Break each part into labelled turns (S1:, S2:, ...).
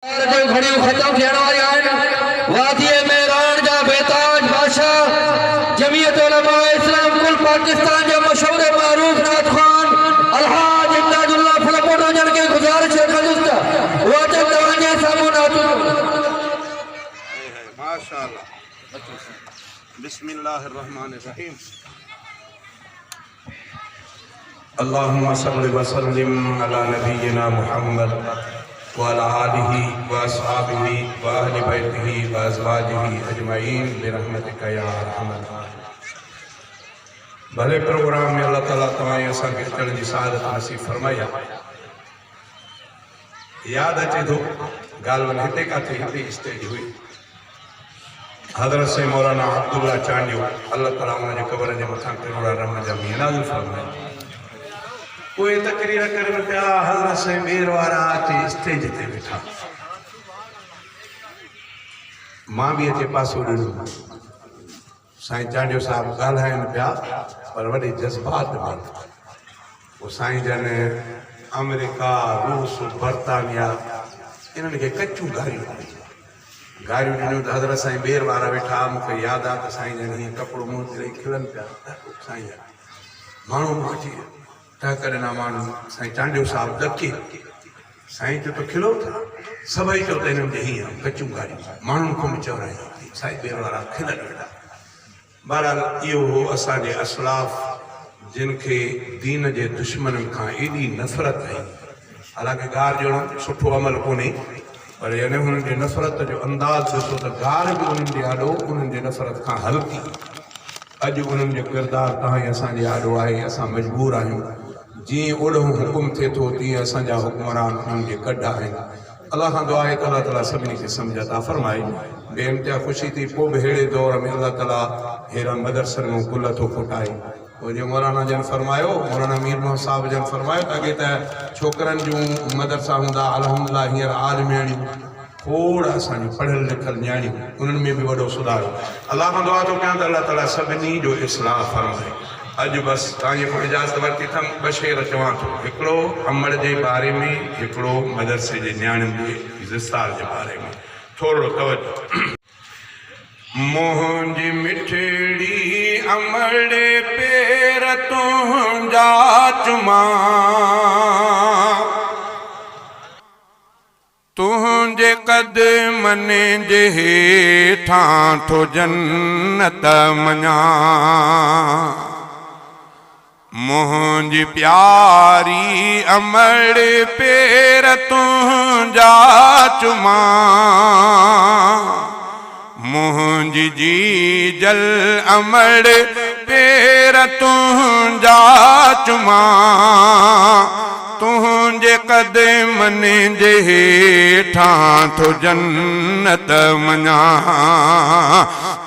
S1: जो घड़ी खत्म थियण वारी आहिनि वादी मेरान जा बेताज बादशाह जमीयत उलमा इस्लाम कुल पाकिस्तान जो मशहूर मारूफ नात खान अलहाज इमदादुल्लाह फलकोट जन के गुजारिश है खलुस्ता वाजे तवजे सामूनात
S2: माशाअल्लाह। बिस्मिल्लाहिर रहमानिर रहीम। अल्लाहुम्मा सल्लि व सल्लिम अला नबियिना मुहम्मद व अला आलिहि व अस्हाबिहि व अहलि बैतिहि व अज़वाजिहि अजमईन बिरहमतिका या अरहमर राहिमीन। भले प्रोग्राम में अल्लाह ताला तव्हां असां खे अचण जी सआदत नसीब फरमाई। याद अचे थो ॻाल्हि वञ हिते किथे हिते स्टेज हुई हज़रत से मौलाना अब्दुल्ला चांडियो अल्लाह ताला उनजे क़ब्र जे मथां करोड़ा रहम जा मींहं नाज़िल फरमाए। कोई तकरीर करन पिया हज़रत से ॿेर वारा अचे स्टेज ते वेठा मां भी अचे पासो ॾिनो साईं चांडियो साहब ॻाल्हाइनि पिया पर वॾे जज़्बात में वो साईं जन अमेरिका रूस बर्तानिया इन्हनि खे कचूं गारियूं ॾिनियूं त हज़रत साईं ॿेर वारा वेठा मूंखे यादि आहे त साईं जन हीअं कपिड़ो मुंहुं ते खिलनि पिया साईं माण्हू अची टहक ॾिना माण्हू साईं चांडियो साहब ॾके साईं चयो त खिलो था सभई चयो त हिननि खे हीअं कचूं गारियूं माण्हुनि खां बि चवरायूं साईं ॿेर वारा खिलनि वेठा। बहरहाल इहो हो असांजे असलाफ जिन खे दीन जे दुश्मननि खां एॾी नफ़रत आई। हालांकि गार जो सुठो अमल कोन्हे पर यानी हुननि जे नफ़रत जो अंदाज़ ॾिसो त गार बि उन्हनि जे आॾो उन्हनि जे नफ़रत खां हल्की। अॼु उन्हनि जो किरदारु तव्हां असांजे आॾो आहे। असां मजबूर आहियूं जीअं ओॾो हुकुम थिए थो तीअं असांजा हुकुमरान उन्हनि जे गॾु आहिनि। अलाह खां दुआ आहे त अलाह ताला सभिनी खे सम्झ अता फरमाए। बेइंतिहा ख़ुशी थी पोइ बि अहिड़े दौर में अलाह ताला अहिड़ा मदरसनि में गुल थो फुटाए। पोइ जो मौलाना जन फरमायो मौलाना मीर मोहम्मद साहब जन फरमायो त अॻे त छोकिरनि जूं मदरसा हूंदा अल्हम्दुलिल्लाह हींअर आलमियाणियूं खोड़ असांजूं पढ़ियल लिखियल न्याणियूं उन्हनि में बि वॾो सुधार। अलाह खां दुआ थो कयां त अलाह ताला सभिनी जो इस्लाह फरमाए। अॼु बसि तव्हांजे खां इजाज़त वरिती अथमि ॿ शेर चवां थो। हिकिड़ो अमड़ जे बारे में हिकिड़ो मदरसे जे न्याणियुनि जे ज़िस्तार जे बारे में थोरो तवजो। मुंहिंजी मिठड़ी अमड़े पेर तुंहिंजा चुमां तुंहिंजे क़दमनि जे हेठां थो जन्नत मञां। मुंहिंजी प्यारी अमड़े पेर तुंहिंजा चुमां मुंहिंजी जी जल अमड़ पेर तुंहिंजा चुमां तुंहिंजे क़दमनि जे हेठां थो जन्नत मञां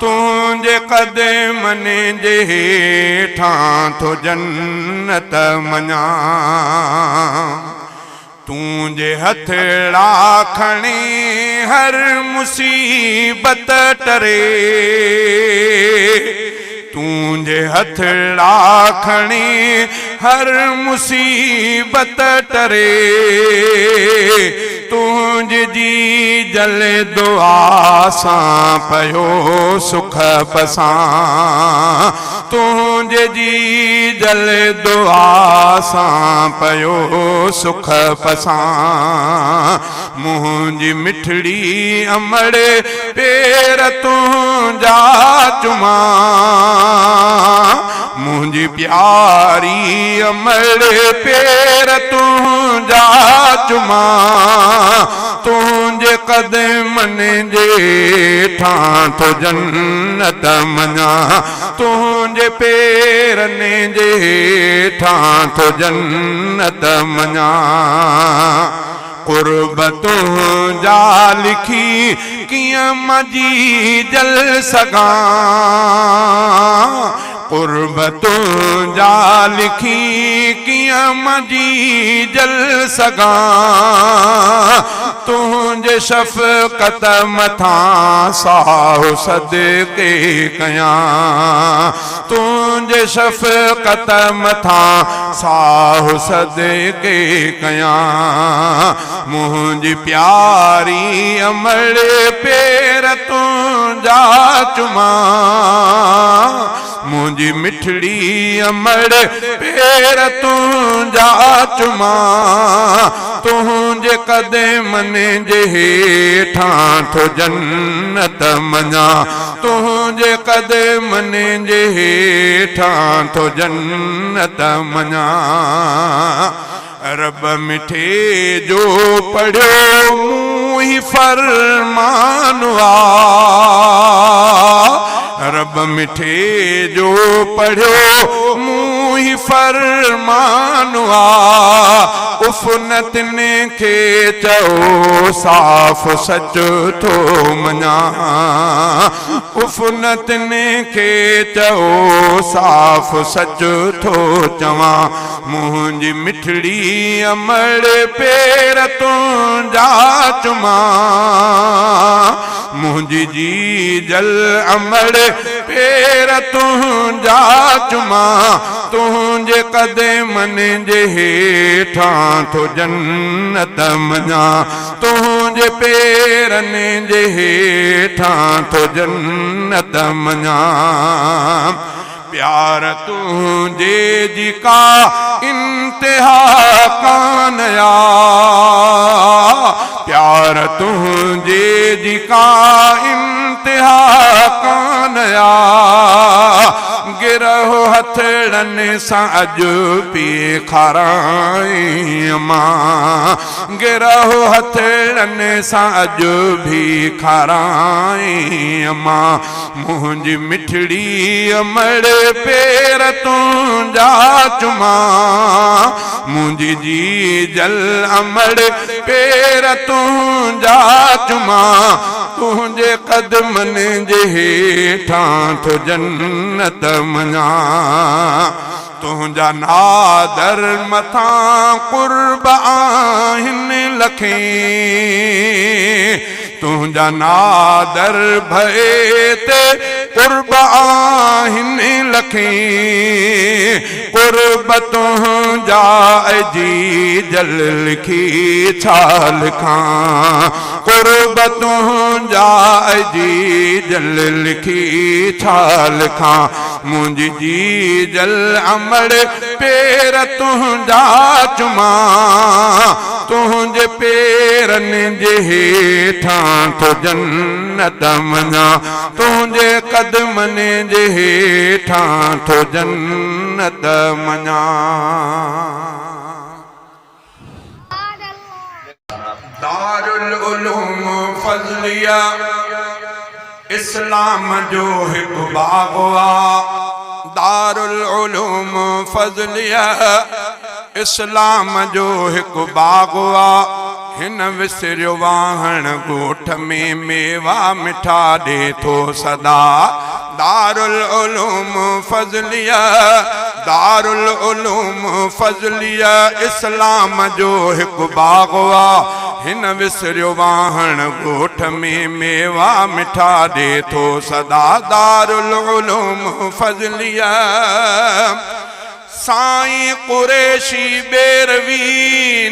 S2: तुंहिंजे क़दमनि जे हेठां थो जन्नत मञां। तुंहिंजे हथड़ा खणी हर मुसीबत टरे तुंहिंजे हथड़ा खणी हर मुसीबत टरे तुंहिंजी जी जल दुआ सां पयो सुख पसां तुंहिंजे जी जल दुआ सां पयो सुख पसां। मुंहिंजी मिठड़ी अमड़ पेर तुंहिंजा चुमां मुंहिंजी प्यारी अमड़ पेर तुंहिंजा चुमां तुंहिंजे क़दमनि जे हेठां थो जन्नत मञां तुंहिंजे पेरनि जे हेठां थो जन्नत मञां। क़ुर्ब तुंहिंजा लिखी कीअं मजी जल सघां
S3: कुर्बतों जा लिखी कियां मजी जल सगा तुझे शफ़क़त मथा साहु सदके कया तुझे शफ़क़त मथा साहु सदके कया मुझी प्यारी अमल पेर तुझा चुमा मुझी मिठड़ी अमर पेर तुझा चुमा तुझे कदमन जे हेठां थो जन्नत मञा तुझे कदमन जे हेठां थो जन्नत मञा रब मिठे जो पढ़ियो मूं ही फरमान रब मिठे जो पढ़ियो मूं ही फरमान उफ़नतन के चओ साफ़ सच थो मञा उफ़नतन के चओ साफ़ सच थो चवां मुझी मिठड़ी अमर पेर तुझा चुमा मुझी जी जल अमर पेर तुझा चुमा तुझे कदमन जे हेठां थो जन्नत मञा तुझे पेरन जे हेठां थो जन्नत मञा प्यार तुझे जी का इंतहा कान या प्यार तुझे जी का इंतहा कान या गिरहो हथड़न सां अॼु पी खाराई मां गिरहो हथड़न सां अॼु भी खाराई मां मुझी मिठड़ी अमर पेर तुझा चुमा मुझी जी जल अमर पेर तुझा चुमा तुझे कदमन जे हेठां थो जन्नत मञा तुझा नादर मथा कुर्ब आहिनि लखे तुझा नादर भए ते कुर्ब आहिनि लखे कुर्ब तुझा जी जल लिखी छा लिखां कुर्ब तुझा जी जल लिखी छा लिखां मुझी जी जल अमर पेर तुझा चुमा तुझे पेरन जे हेठां थो जन्नत मञा तुझे कदमन जे हेठां थो जन्नत मञा दारुल उलूम फज़लिया इस्लाम जो हिकु बाग़ दारुल उलूम फज़लिया इस्लाम जो हिकु बाग़ हिन विसरियो वाहण ॻोठ में मेवा मिठा ॾे थो सदा दारुल उलूम फज़लिया दारुल उलूम फज़लिया इस्लाम जो हिकु बाग़ हिन विसरियो वाहण ॻोठ में मेवा मिठा ॾे थो सदा दारुल उलूम फज़लिया साईं कुरैशी बेरवी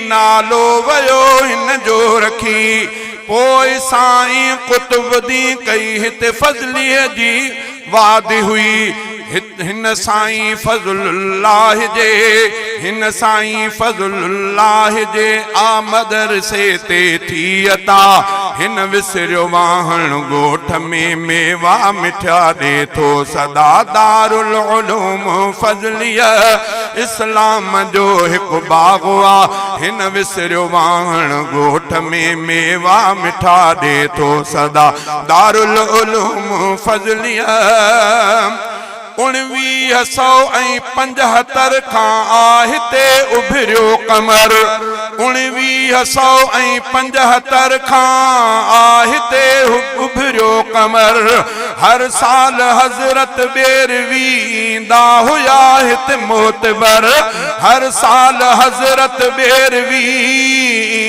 S3: नालो वयो हिन जो रखी पोइ साईं कुतुबुद्दीन कई हिते फज़लीअ जी वादी हुई हिन साईं फज़लुल्लाह जे हिन साईं फज़लुल्लाह जे आमदर से ते थी अता हिन विसरियो वाहण ॻोठ में मेवा मिठा ॾे थो सदा दारुल उलूम फज़लिया इस्लाम जो हिकु बाग़ हिन विसरियो वाहण ॻोठ में मेवा मिठा ॾे थो सदा दारुल उलूम फज़लिया 1975 खां हिते उभरियो कमर 1975 खां हिते उभरियो कमर हर साल हजरत बेरवी ईंदा हुया हित मोतबर हर साल हजरत बेरवी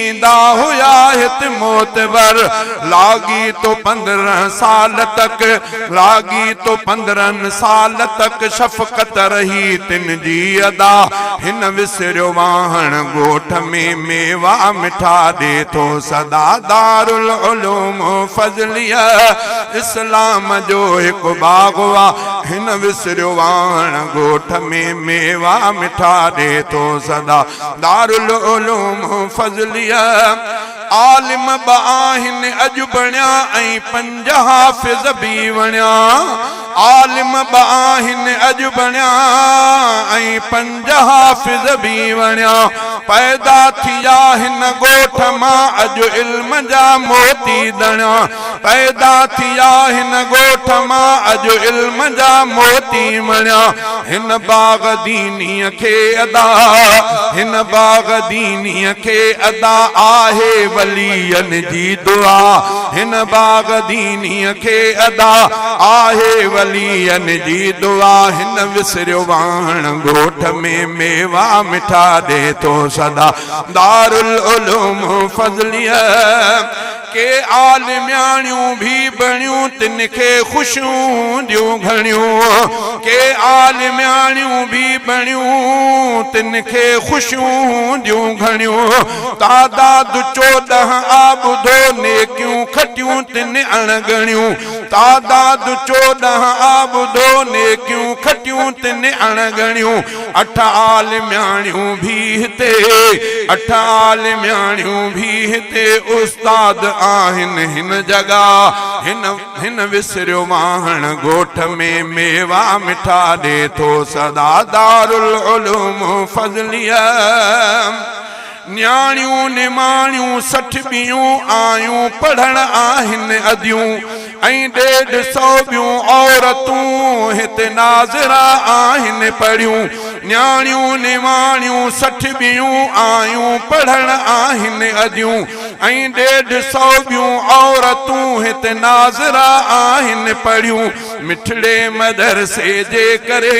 S3: ईंदा हुया हित मोतबर लागी तो 15 साल तक लागी तो 15 साल तक शफकत रही तिन जी अदा हिन विसरियो वाहन गोठ में मेवा मिठा दे तो सदा दारुल उलूम फजलिया इस्लाम जो एक बागवा हिन विसरियो वाहन गोठ में मेवा मिठा दे तो सदा दारुल उलूम फजलिया आलिम बाहिन अज बणिया ऐं 5 हाफिज़ भी वणिया आलिम बाहिन अज बणिया ऐं 5 हाफिज़ भी वणिया पैदा थिया हिन गोठ मां अज इल्म जा मोती दणिया पैदा थिया हिन गोठ मां अज इल्म जा मोती मणिया हिन बाग दीनीअ खे अदा हिन बाग दीनीअ खे अदा आहे वलियन जी दुआ हिन बाग दीनीअ खे अदा आहे वलियन जी दुआ हिन विसरियो वाहन गोठ में मेवा मिठा दे तो सदा दारुल उलूम फजलिया के आलिम्याणियूं भी बणियूं तिनखे खुशियूं ॾियूं घणियूं के आलिम्याणियूं भी बणियूं तिनखे खुशियूं ॾियूं घणियूं तादाद 14 आबुदो नेकियूं खटियूं तिन अणगणियूं तादाद 14 आबुदो नेकियूं खटियूं तिन अणगणियूं 8 आलिम्याणियूं भी हिते 8 आलिम्याणियूं भी हिते उस्ताद आहिन हिन जगह हिन विसरियो वाहन गोठ में मेवा मिठा दे तो सदा दारुल उलूम फजलिया न्याणियूं निमाणियूं 60 ॿियूं आयूं पढ़ण आहिन अदियूं ऐं 150 ॿियूं औरतूं हिते नाज़िरा आहिन पढ़ियूं न्याणियूं निमाणियूं 60 ॿियूं आयूं पढ़ण आहिन अदियूं ऐं 150 ॿियूं औरतूं हिते नाज़िरा आहिन पढ़ियूं मिठड़े मदरसे जे करे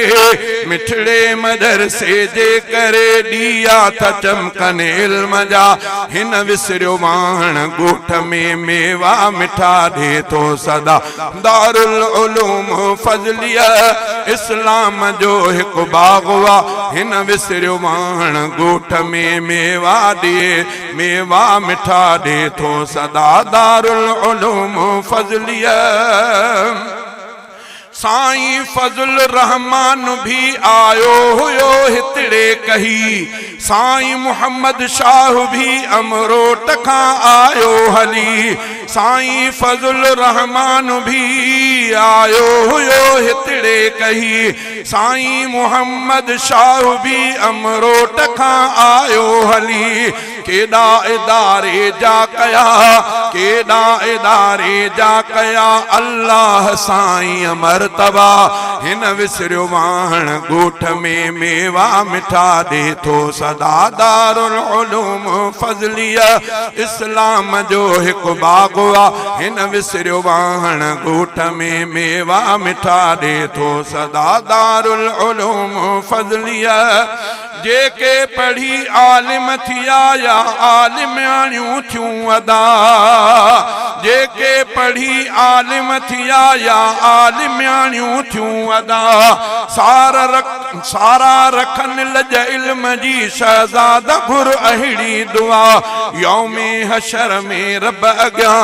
S3: मिठड़े मदरसे जे करे ॾिया त चमकन इल्म जा हिन विसरियो वाहन गोठ में मेवा मिठा दे तो सदा दारुल उलूम फजलिया इस्लाम जो हिकु बागवा हिन विसरियो वाहन गोठ में मेवा दे मेवा मिठा दे तो सदा दारुल उलूम फजलिया साईं फजुल रहमान भी आयो हुयो हितड़े कही साईं मोहम्मद शाह भी अमरोट खां आयो हली साईं फजुल रहमान भी आयो हुयो हितड़े कही साईं मोहम्मद शाह भी अमरोट खां आयो हली केॾा इदारे जा कया केॾा इदारे जा कया अल्लाह साईं मर्तबा हिन विसरियो वाहन गोठ में मेवा मिठा दे तो सदा दारुल उलूम फजलिया इस्लाम जो हिकु बागवा हिन विसरियो वाहन गोठ में मेवा मिठा दे तो सदा दारुल उलूम फजलिया जेके पढ़ी आलिम थिया या आलिम्याणियूं थियूं अदा जेके पढ़ी आलिम थिया या आलिम्याणियूं थियूं अदा सारा रखन लज इल्म जी शहजादा घुर अहिड़ी दुआ यौमे हशर में रब अॻियां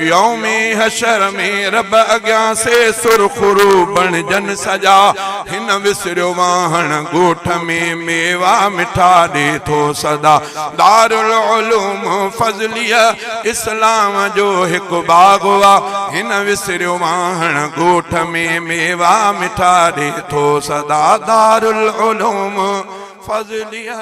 S3: यौमे हशर में रब अॻियां से सुरखुरू बणजन सजा हिन विसरियो वाहन गोठ में मेवा मिठा दे तो सदा दारुल उलूम फजलिया इस्लाम जो हिकु बागवा हिन विसरियो वाहन गोठ में मेवा मिठा दे तो सदा दारुल उलूम फजलिया।